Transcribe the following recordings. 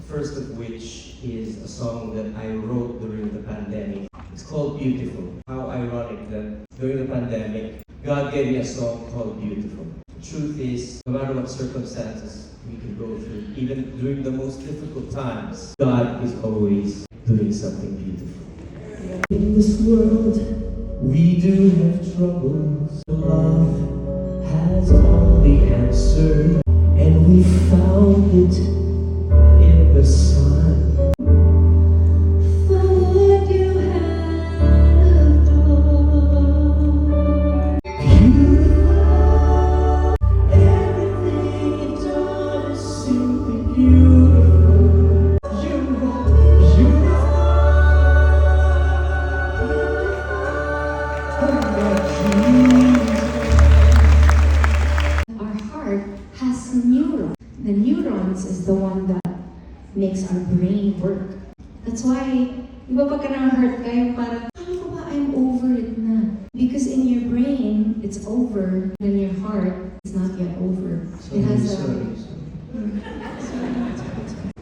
First of which is a song that I wrote during the pandemic. It's called Beautiful. How ironic that during the pandemic, God gave me a song called Beautiful. The truth is, no matter what circumstances we can go through, even during the most difficult times, God is always doing something beautiful. In this world, we do have troubles. Love has all the answers, and we found it in the sun. Thought you had a dawn. Beautiful, everything you've done is simply beautiful. You're not beautiful. Our heart has neurons. The neurons is the one that makes our brain work. That's why, di ba pagka na-hurt kayo, parang, ano ko ba, I'm over it na. Because in your brain, it's over. In your heart, it's not yet over. It has a...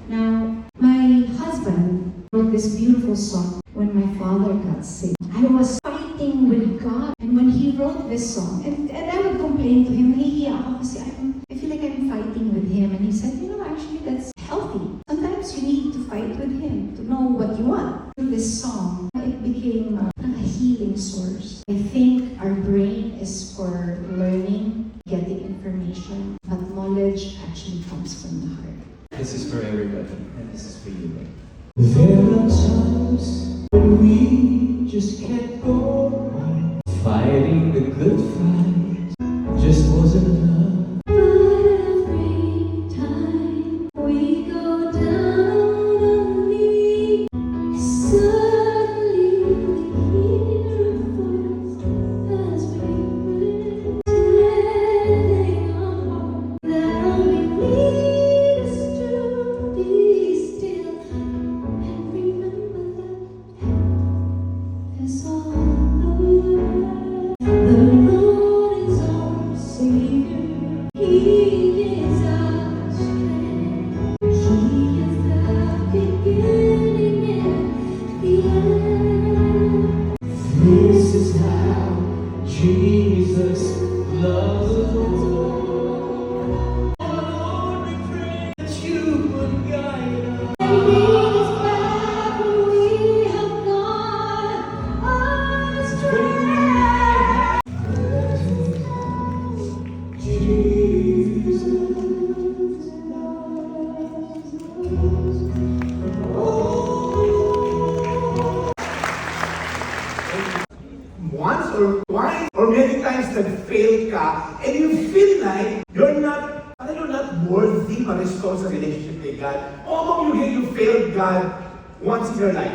Now, my husband wrote this beautiful song when my father got sick. I was fighting with God. And when he wrote this song, and I would complain to him, nahihiya ako kasi I feel like I'm fighting with him. And he said, you know, actually that's healthy. Sometimes you need to fight with him to know what you want. Through this song, it became a healing source. I think our brain is for learning, getting information, but knowledge actually comes from the heart. This is for everybody, and this is for you. There are times when we just can't go on. Fighting the good fight just wasn't enough. Every time we go down on me, suddenly we hear a voice as we live, telling our heart that all we need is to be still and remember that there's all the world. The Lord is our Savior. He is our strength. He is the beginning and the end. This is how Jesus loves the world. Lord, we pray that you would guide us. And He is back when we have gone astray. Once or twice or many times nag-fail ka and you feel like you're not worthy ma-restore sa relationship kay God. O you failed God once in your life.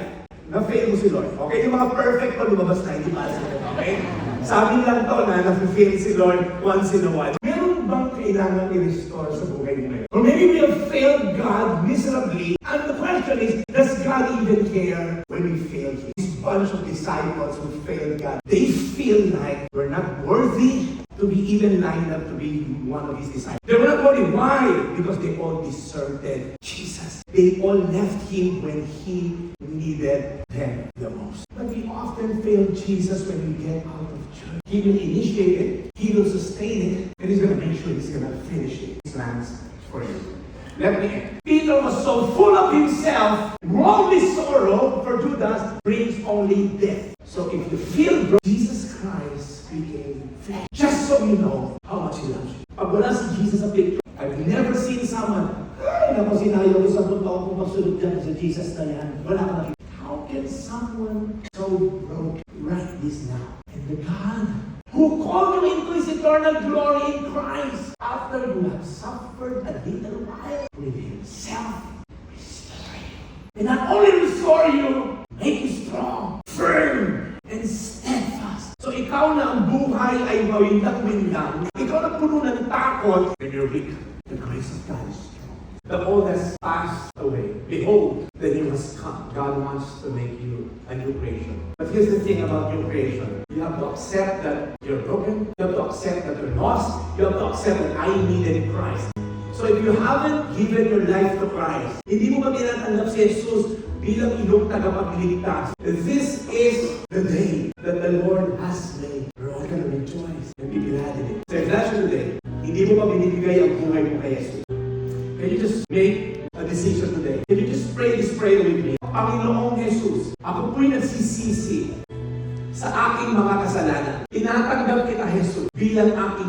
Na-fail mo si Lord. Okay? Yung mga perfect pa lumabas na, hindi para sila. Okay? Sabi lang to na na-fail si Lord once in a while. Meron bang kailangan i-restore sa buhay mo ngayon? Or maybe we have failed God miserably. And the question is, does God even care when we fail Him? This bunch of disciples who failed God, they feel like we're not worthy to be even lined up to be one of His disciples. They were not worthy. Why? Because they all deserted Jesus. They all left Him when He needed them the most. But we often fail Jesus when we get out of church. He will initiate it, He will sustain it, and He's going to make sure He's going to finish it. His plans for you. Let me end. Peter was so full of himself, wrongly sorrow for Judas brings only death. So if you feel broken, Jesus Christ became flesh. Just so you know how much He loves you. Pag wala si Jesus sa picture, I've never seen someone, ay naku, sinayo ko sa punta ko kung magsunod dyan sa Jesus na yan. Wala ka nakita. How can someone so broken write this now? And the God who called you into His eternal glory in Christ, after you have suffered a little while, will Himself restore you. And not only restore you, make you strong, firm, and steadfast. So ikaw na ang buhay ay mawindak-windak. Ikaw na puno ng takot. When you're weak, the grace of God is strong. The old has passed away. Behold, the new has come. God wants to make you a new creation. But here's the thing about new creation. You have to accept that you're broken. You have to accept that you're lost. You have to accept that I needed Christ. So if you haven't given your life to Christ, hindi mo ba tinatanggap si Jesus bilang iyong tagapagligtas? This is the day that the Lord has made. We're all gonna rejoice and be glad in it. So if that's your day, hindi mo ba binibigay ang buhay mo kay Jesus? Can you just make a decision today? Can you just pray this prayer with me? Panginoong Jesus, ako po'y nagsisisi sa aking mga kasalanan. Tinatanggap kita, Jesus, bilang aking